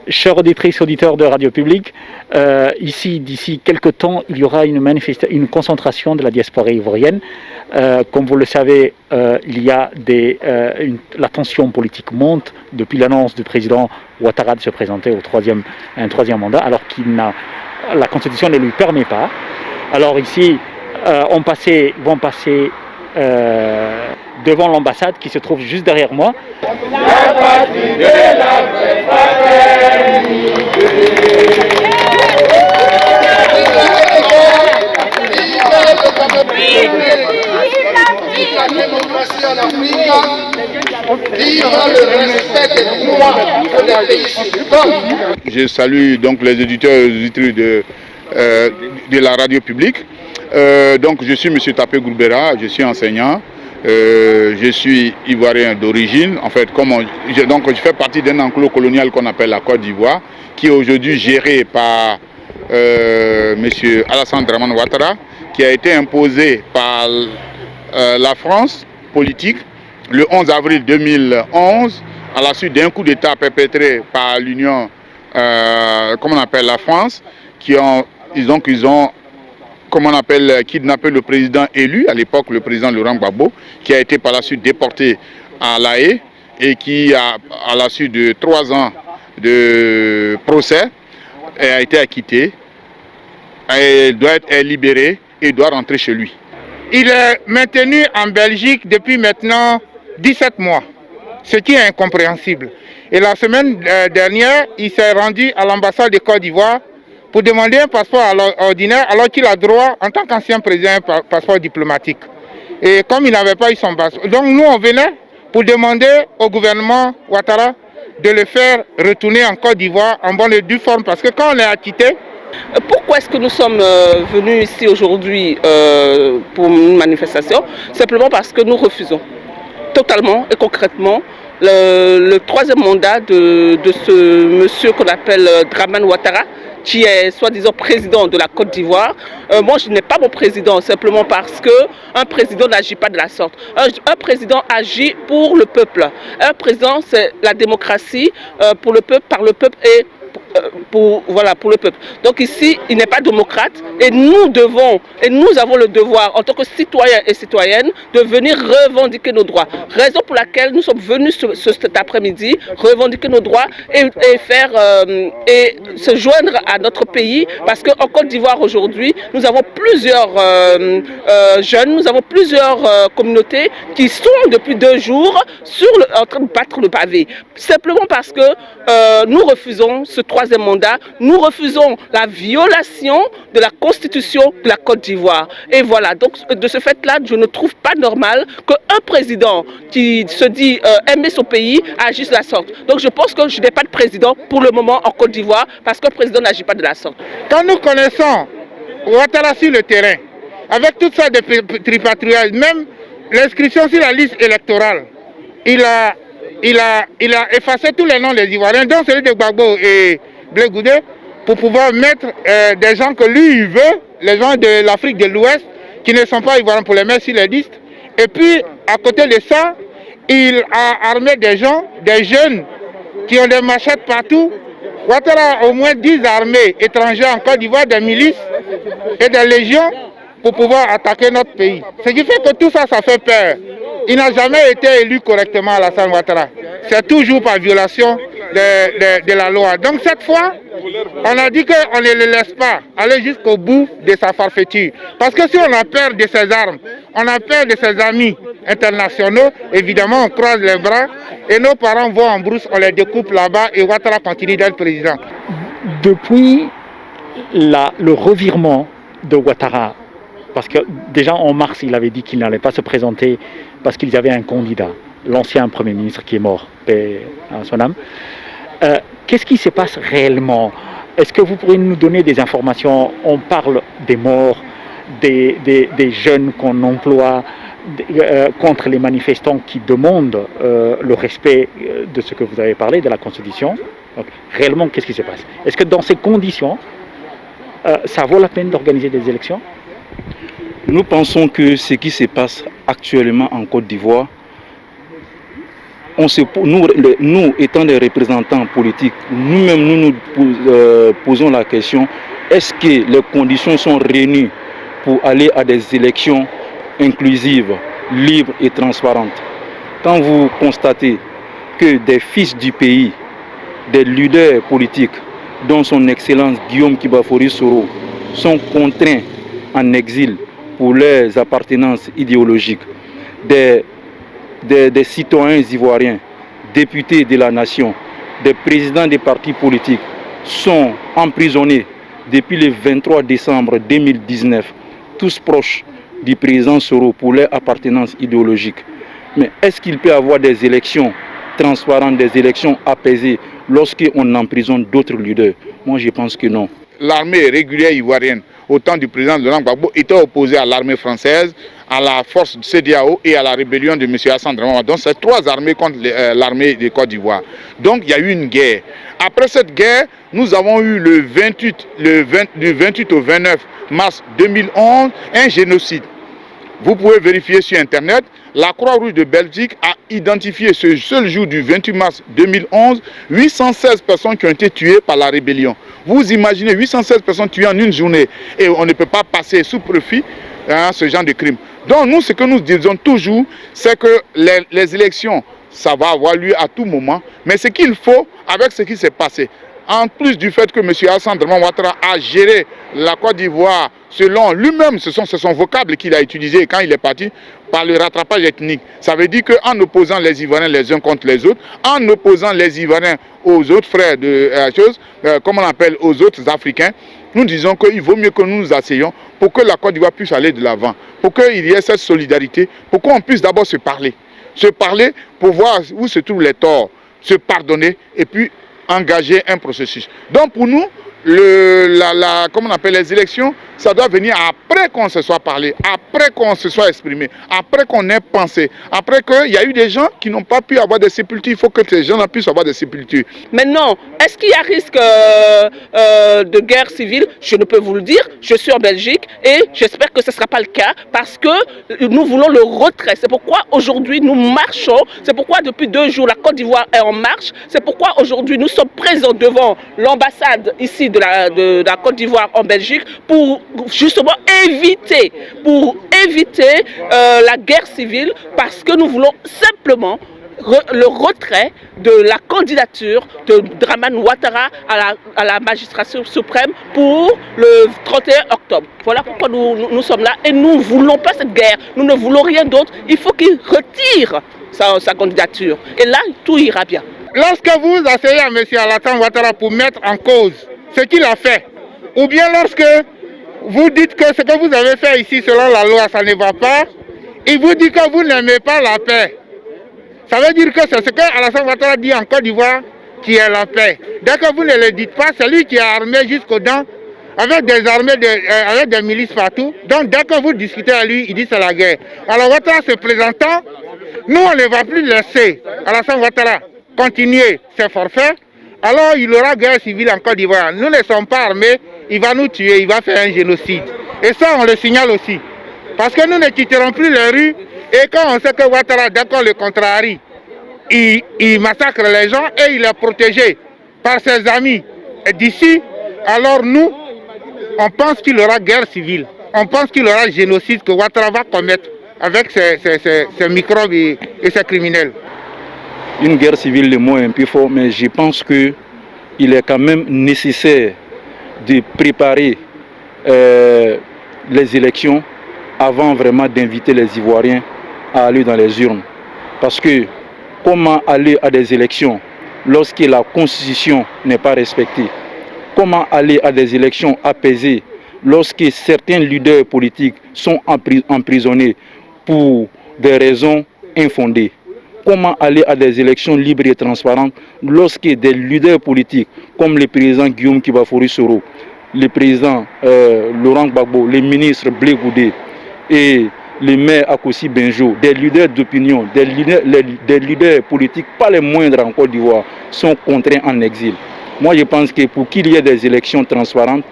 Chers auditrices, auditeurs de Radio Publique, ici, d'ici quelques temps, il y aura une concentration de la diaspora ivoirienne. Comme vous le savez, il y a la tension politique monte depuis l'annonce du président Ouattara de se présenter un troisième mandat, alors la Constitution ne lui permet pas. Alors ici, vont passer devant l'ambassade qui se trouve juste derrière moi. La patrie de la vraie fraternité. Vive la démocratie en Afrique, vive le respect des droits que les pays supportent. Je salue donc les éditeurs et les auditrices de la radio publique. Donc je suis M. Tapé Gourbera, je suis enseignant. Je suis ivoirien d'origine. En fait, je fais partie d'un enclos colonial qu'on appelle la Côte d'Ivoire, qui est aujourd'hui géré par M. Alassane Dramane Ouattara, qui a été imposé par la France politique le 11 avril 2011, à la suite d'un coup d'État perpétré par l'Union, comment on appelle la France, ils ont kidnappé le président élu, à l'époque le président Laurent Gbagbo, qui a été par la suite déporté à La Haye et qui, à la suite de 3 ans de procès, a été acquitté, et doit être libéré et doit rentrer chez lui. Il est maintenu en Belgique depuis maintenant 17 mois, ce qui est incompréhensible. Et la semaine dernière, il s'est rendu à l'ambassade de Côte d'Ivoire pour demander un passeport ordinaire, alors qu'il a droit, en tant qu'ancien président, un passeport diplomatique. Et comme il n'avait pas eu son passeport, donc nous on venait pour demander au gouvernement Ouattara de le faire retourner en Côte d'Ivoire en bonne et due forme, parce que quand on est acquitté. Pourquoi est-ce que nous sommes venus ici aujourd'hui pour une manifestation? Simplement parce que nous refusons totalement et concrètement le troisième mandat de ce monsieur qu'on appelle Dramane Ouattara, qui est soi-disant président de la Côte d'Ivoire. Moi, je n'ai pas mon président, simplement parce qu'un président n'agit pas de la sorte. Un président agit pour le peuple. Un président, c'est la démocratie pour le peuple, par le peuple et pour le peuple. Donc ici, il n'est pas démocrate et nous avons le devoir en tant que citoyens et citoyennes de venir revendiquer nos droits. Raison pour laquelle nous sommes venus cet après-midi revendiquer nos droits et se joindre à notre pays, parce qu'en Côte d'Ivoire aujourd'hui, nous avons plusieurs jeunes, nous avons plusieurs communautés qui sont depuis 2 jours en train de battre le pavé. Simplement parce que nous refusons ce troisième mandat, nous refusons la violation de la constitution de la Côte d'Ivoire. Et voilà, donc de ce fait-là, je ne trouve pas normal qu'un président qui se dit aimer son pays agisse de la sorte. Donc je pense que je n'ai pas de président pour le moment en Côte d'Ivoire, parce qu'un président n'agit pas de la sorte. Quand nous connaissons Ouattara sur le terrain, avec toutes sortes de tripatouillages, même l'inscription sur la liste électorale, il a effacé tous les noms des Ivoiriens, dont celui de Gbagbo et Blé Goudé, pour pouvoir mettre des gens que lui il veut, les gens de l'Afrique de l'Ouest, qui ne sont pas Ivoiriens, pour les mettre sur les listes. Et puis, à côté de ça, il a armé des gens, des jeunes, qui ont des machettes partout. Ouattara a au moins 10 armées étrangères en Côte d'Ivoire, des milices et des légions, pour pouvoir attaquer notre pays. Ce qui fait que tout ça, ça fait peur. Il n'a jamais été élu correctement, Alassane Ouattara. C'est toujours par violation de la loi. Donc cette fois, on a dit qu'on ne le laisse pas aller jusqu'au bout de sa forfaiture. Parce que si on a peur de ses armes, on a peur de ses amis internationaux, évidemment on croise les bras et nos parents vont en brousse, on les découpe là-bas et Ouattara continue d'être président. Depuis le revirement de Ouattara, parce que déjà en mars il avait dit qu'il n'allait pas se présenter parce qu'il y avait un candidat, l'ancien Premier ministre qui est mort, paix à son âme. Qu'est-ce qui se passe réellement? Est-ce que vous pourriez nous donner des informations? On parle des morts, des jeunes qu'on emploie contre les manifestants qui demandent le respect de ce que vous avez parlé, de la Constitution. Donc, réellement, qu'est-ce qui se passe? Est-ce que dans ces conditions, ça vaut la peine d'organiser des élections? Nous pensons que ce qui se passe actuellement en Côte d'Ivoire nous étant des représentants politiques, nous-mêmes nous posons la question, est-ce que les conditions sont réunies pour aller à des élections inclusives, libres et transparentes? Quand vous constatez que des fils du pays, des leaders politiques, dont son Excellence Guillaume Kibafori Soro, sont contraints en exil pour leurs appartenances idéologiques, des citoyens ivoiriens, députés de la nation, des présidents des partis politiques sont emprisonnés depuis le 23 décembre 2019, tous proches du président Soro pour leur appartenance idéologique. Mais est-ce qu'il peut y avoir des élections transparentes, des élections apaisées lorsqu'on emprisonne d'autres leaders? Moi, je pense que non. L'armée régulière ivoirienne, au temps du président Laurent Gbagbo, était opposée à l'armée française, à la force du CEDEAO et à la rébellion de M. Hassan Dramane. Donc, c'est trois armées contre l'armée de Côte d'Ivoire. Donc, il y a eu une guerre. Après cette guerre, nous avons eu du 28 au 29 mars 2011, un génocide. Vous pouvez vérifier sur Internet, la Croix-Rouge de Belgique a identifié ce seul jour du 28 mars 2011 816 personnes qui ont été tuées par la rébellion. Vous imaginez 816 personnes tuées en une journée et on ne peut pas passer sous profit ce genre de crime. Donc nous, ce que nous disons toujours, c'est que les élections, ça va avoir lieu à tout moment, mais ce qu'il faut, avec ce qui s'est passé, en plus du fait que M. Alassane Dramane Ouattara a géré la Côte d'Ivoire selon lui-même, c'est son vocable qu'il a utilisé quand il est parti, par le rattrapage ethnique. Ça veut dire qu'en opposant les Ivoiriens les uns contre les autres, en opposant les Ivoiriens aux autres frères de choses, comme on appelle aux autres Africains, nous disons qu'il vaut mieux que nous nous asseyions pour que la Côte d'Ivoire puisse aller de l'avant, pour qu'il y ait cette solidarité, pour qu'on puisse d'abord se parler pour voir où se trouvent les torts, se pardonner et puis engager un processus. Donc pour nous, comment on appelle les élections, ça doit venir après qu'on se soit parlé, après qu'on se soit exprimé, après qu'on ait pensé, après qu'il y a eu des gens qui n'ont pas pu avoir des sépultures. Il faut que ces gens-là puissent avoir des sépultures. Maintenant, est-ce qu'il y a risque de guerre civile? Je ne peux vous le dire. Je suis en Belgique et j'espère que ce ne sera pas le cas parce que nous voulons le retrait. C'est pourquoi aujourd'hui nous marchons. C'est pourquoi depuis 2 jours la Côte d'Ivoire est en marche. C'est pourquoi aujourd'hui nous sommes présents devant l'ambassade ici de la Côte d'Ivoire en Belgique pour justement éviter la guerre civile parce que nous voulons simplement le retrait de la candidature de Dramane Ouattara à la magistrature suprême pour le 31 octobre. Voilà pourquoi nous sommes là et nous ne voulons pas cette guerre, nous ne voulons rien d'autre. Il faut qu'il retire sa candidature et là tout ira bien. Lorsque vous asseyez à M. Alassane Ouattara pour mettre en cause ce qu'il a fait, ou bien lorsque vous dites que ce que vous avez fait ici selon la loi, ça ne va pas, il vous dit que vous n'aimez pas la paix. Ça veut dire que c'est ce que Alassane Ouattara dit en Côte d'Ivoire qui est la paix. Dès que vous ne le dites pas, c'est lui qui est armé jusqu'aux dents, avec des armées, avec des milices partout. Donc dès que vous discutez à lui, il dit c'est la guerre. Alors Ouattara se présentant, nous on ne va plus laisser Alassane Ouattara continuer ses forfaits. Alors il aura guerre civile en Côte d'Ivoire. Nous ne sommes pas armés, il va nous tuer, il va faire un génocide. Et ça on le signale aussi. Parce que nous ne quitterons plus les rues. Et quand on sait que Ouattara, dès qu'on le contrarie, il massacre les gens et il est protégé par ses amis d'ici, alors nous, on pense qu'il y aura guerre civile. On pense qu'il y aura génocide que Ouattara va commettre avec ses microbes et ses criminels. Une guerre civile, le mot est un peu fort, mais je pense qu'il est quand même nécessaire de préparer les élections avant vraiment d'inviter les Ivoiriens à aller dans les urnes. Parce que comment aller à des élections lorsque la Constitution n'est pas respectée? Comment aller à des élections apaisées lorsque certains leaders politiques sont emprisonnés pour des raisons infondées? Comment aller à des élections libres et transparentes lorsque des leaders politiques comme le président Guillaume Kibafori Soro, le président Laurent Gbagbo, les ministres Blé Goudé et le maire Akossi Benjo, des leaders d'opinion, des leaders politiques, pas les moindres en Côte d'Ivoire, sont contraints en exil. Moi je pense que pour qu'il y ait des élections transparentes,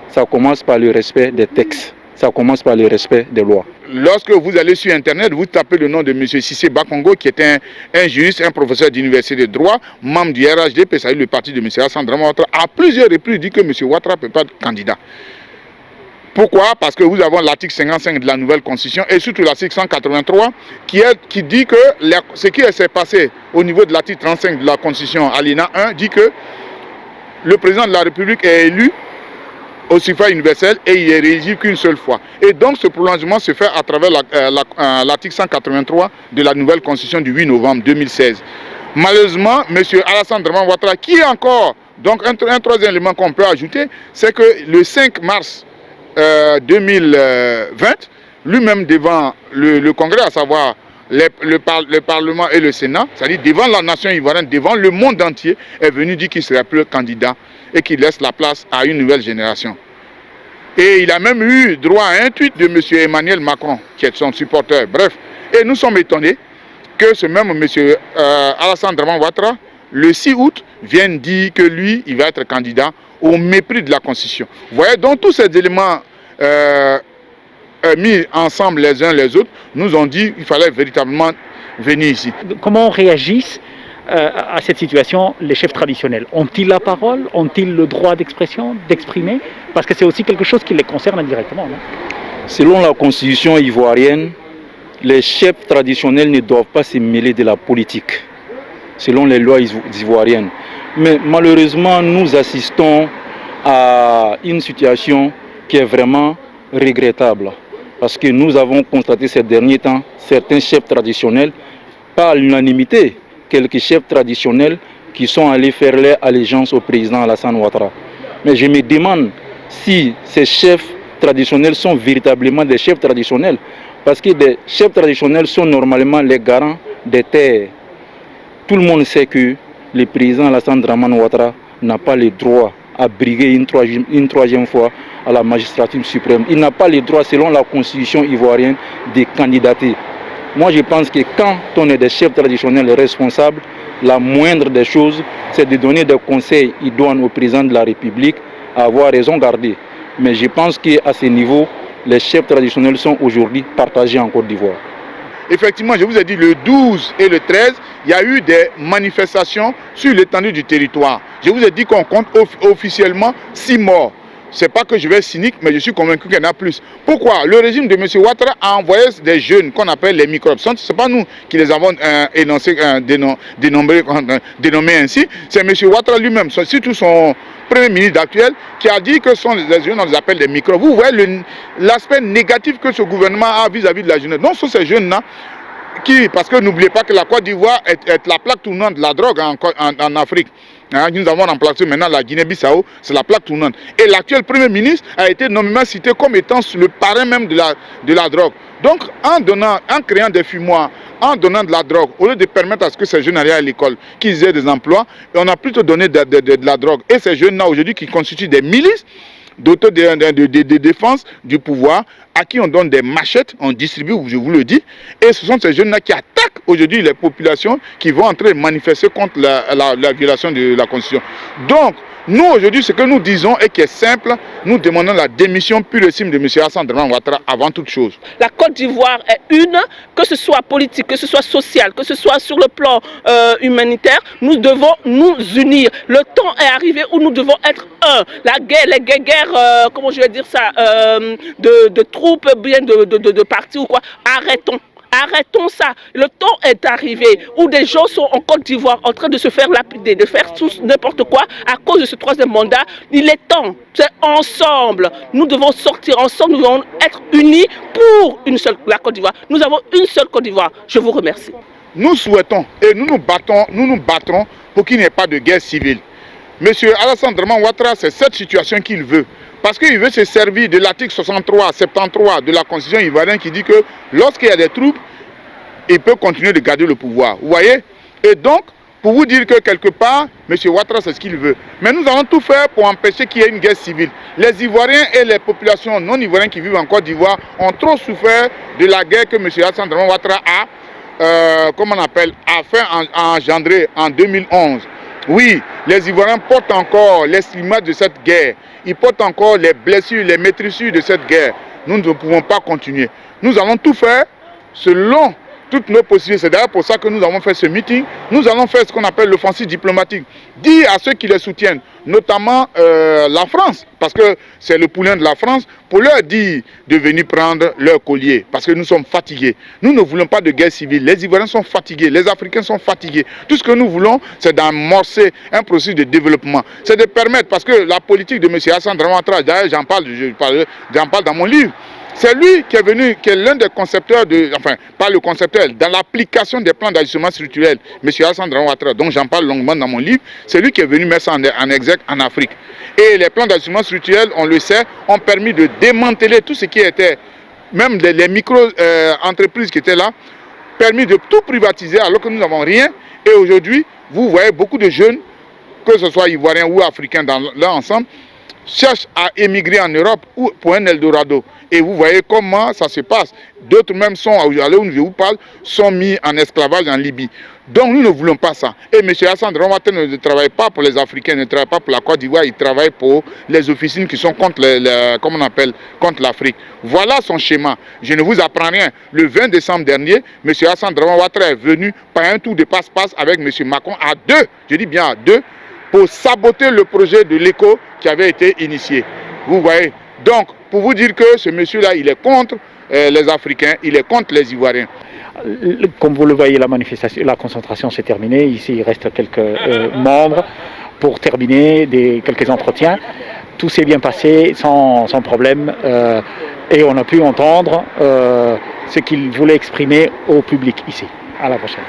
ça commence par le respect des textes. Ça commence par le respect des lois. Lorsque vous allez sur Internet, vous tapez le nom de M. Cissé Bakongo, qui est un juriste, un professeur d'université de droit, membre du RHDP, c'est-à-dire le parti de M. Alassane Dramane Ouattara, à plusieurs reprises dit que M. Ouattara ne peut pas être candidat. Pourquoi? Parce que vous avez l'article 55 de la nouvelle constitution et surtout l'article 183 qui dit que ce qui s'est passé au niveau de l'article 35 de la constitution alinéa 1 dit que le président de la République est élu au suffrage universel et il est réélu qu'une seule fois. Et donc ce prolongement se fait à travers l'article 183 de la nouvelle constitution du 8 novembre 2016. Malheureusement, M. Alassane Dramane Ouattara, qui est encore, donc un troisième élément qu'on peut ajouter, c'est que le 5 mars 2020, lui-même devant le Congrès, à savoir le Parlement et le Sénat, c'est-à-dire devant la nation ivoirienne, devant le monde entier, est venu dire qu'il ne serait plus candidat et qu'il laisse la place à une nouvelle génération. Et il a même eu droit à un tweet de M. Emmanuel Macron, qui est son supporter. Bref, et nous sommes étonnés que ce même M. Alassane Dramane Ouattara, le 6 août, vienne dire que lui, il va être candidat au mépris de la Constitution. Vous voyez, donc tous ces éléments mis ensemble les uns les autres, nous ont dit qu'il fallait véritablement venir ici. Comment réagissent à cette situation les chefs traditionnels? Ont-ils la parole? Ont-ils le droit d'expression, d'exprimer? Parce que c'est aussi quelque chose qui les concerne indirectement, non? Selon la constitution ivoirienne, les chefs traditionnels ne doivent pas se mêler de la politique, selon les lois ivoiriennes. Mais malheureusement, nous assistons à une situation qui est vraiment regrettable. Parce que nous avons constaté ces derniers temps, certains chefs traditionnels, pas à l'unanimité, quelques chefs traditionnels qui sont allés faire leur allégeance au président Alassane Ouattara. Mais je me demande si ces chefs traditionnels sont véritablement des chefs traditionnels. Parce que des chefs traditionnels sont normalement les garants des terres. Tout le monde sait que le président Alassane Dramane Ouattara n'a pas le droit à briguer une troisième fois à la magistrature suprême. Il n'a pas le droit, selon la constitution ivoirienne, de candidater. Moi, je pense que quand on est des chefs traditionnels responsables, la moindre des choses, c'est de donner des conseils idoines au président de la République à avoir raison gardée. Mais je pense qu'à ce niveau, les chefs traditionnels sont aujourd'hui partagés en Côte d'Ivoire. Effectivement, je vous ai dit, le 12 et le 13, il y a eu des manifestations sur l'étendue du territoire. Je vous ai dit qu'on compte officiellement 6 morts. Ce n'est pas que je vais être cynique, mais je suis convaincu qu'il y en a plus. Pourquoi? Le régime de M. Ouattara a envoyé des jeunes qu'on appelle les microbes. Ce n'est pas nous qui les avons dénommés ainsi. C'est M. Ouattara lui-même, surtout son premier ministre actuel, qui a dit que ce sont les jeunes, on les appelle des microbes. Vous voyez l'aspect négatif que ce gouvernement a vis-à-vis de la jeunesse. Donc, ce sont ces jeunes-là parce que n'oubliez pas que la Côte d'Ivoire est la plaque tournante de la drogue en Afrique. Nous avons remplacé maintenant la Guinée-Bissau, c'est la plaque tournante. Et l'actuel Premier ministre a été nommément cité comme étant le parrain même de la drogue. Donc, en créant des fumoirs, en donnant de la drogue, au lieu de permettre à ce que ces jeunes aillent à l'école, qu'ils aient des emplois, on a plutôt donné de la drogue. Et ces jeunes-là, aujourd'hui, qui constituent des milices de défense du pouvoir, à qui on donne des machettes, on distribue, je vous le dis, et ce sont ces jeunes-là qui attaquent aujourd'hui les populations qui vont entrer manifester contre la violation de la Constitution. Donc, nous aujourd'hui, ce que nous disons et qui est simple, nous demandons la démission pure et simple de M. Alassane Dramane Ouattara avant toute chose. La Côte d'Ivoire est une, que ce soit politique, que ce soit social, que ce soit sur le plan humanitaire, nous devons nous unir. Le temps est arrivé où nous devons être un. La guerre, les guerres, comment je vais dire ça, de troupes, bien de partis ou quoi, arrêtons. Arrêtons ça. Le temps est arrivé où des gens sont en Côte d'Ivoire en train de se faire lapider, de faire tout n'importe quoi à cause de ce troisième mandat. Il est temps. C'est ensemble. Nous devons sortir ensemble. Nous devons être unis pour la Côte d'Ivoire. Nous avons une seule Côte d'Ivoire. Je vous remercie. Nous souhaitons et nous nous battrons pour qu'il n'y ait pas de guerre civile. Monsieur Alassane Dramane Ouattara, c'est cette situation qu'il veut. Parce qu'il veut se servir de l'article 63, 73 de la Constitution ivoirienne qui dit que lorsqu'il y a des troupes, il peut continuer de garder le pouvoir. Vous voyez? Et donc, pour vous dire que quelque part, M. Ouattara, c'est ce qu'il veut. Mais nous allons tout faire pour empêcher qu'il y ait une guerre civile. Les Ivoiriens et les populations non ivoiriennes qui vivent en Côte d'Ivoire ont trop souffert de la guerre que M. Alassane Dramane Ouattara a fait engendrer en 2011. Oui, les Ivoiriens portent encore les stigmates de cette guerre. Ils portent encore les blessures, les maîtrissures de cette guerre. nous ne pouvons pas continuer. Nous allons tout faire selon toutes nos possibilités. C'est d'ailleurs pour ça que nous avons fait ce meeting. Nous allons faire ce qu'on appelle l'offensive diplomatique. Dire à ceux qui les soutiennent, notamment la France, parce que c'est le poulain de la France, pour leur dire de venir prendre leur collier, parce que nous sommes fatigués. Nous ne voulons pas de guerre civile. Les Ivoiriens sont fatigués, les Africains sont fatigués. Tout ce que nous voulons, c'est d'amorcer un processus de développement. C'est de permettre, parce que la politique de M. Hassan Dramane Ouattara, d'ailleurs j'en parle dans mon livre, c'est lui qui est venu, qui est l'un des concepteurs, enfin, pas le concepteur, dans l'application des plans d'ajustement structurel, M. Hassan Dramane Ouattara, dont j'en parle longuement dans mon livre, c'est lui qui est venu mettre ça en exergue en Afrique. Et les plans d'ajustement structurel, on le sait, ont permis de démanteler tout ce qui était, même les micro-entreprises qui étaient là, permis de tout privatiser alors que nous n'avons rien. Et aujourd'hui, vous voyez beaucoup de jeunes, que ce soit ivoiriens ou africains là ensemble, cherchent à émigrer en Europe ou pour un Eldorado. Et vous voyez comment ça se passe. D'autres même sont, à l'heure où je vous parle, sont mis en esclavage en Libye. Donc nous ne voulons pas ça. Et M. Hassan Dramane Ouattara ne travaille pas pour les Africains, ne travaille pas pour la Côte d'Ivoire, il travaille pour les officines qui sont contre contre l'Afrique. Voilà son schéma. Je ne vous apprends rien. Le 20 décembre dernier, M. Hassan Dramane Ouattara est venu par un tour de passe-passe avec M. Macron à deux, je dis bien à deux, pour saboter le projet de l'éco qui avait été initié. Vous voyez. Donc, pour vous dire que ce monsieur-là, il est contre les Africains, il est contre les Ivoiriens. Comme vous le voyez, la manifestation, la concentration s'est terminée. Ici, il reste quelques membres pour terminer quelques entretiens. Tout s'est bien passé sans problème et on a pu entendre ce qu'il voulait exprimer au public ici. À la prochaine.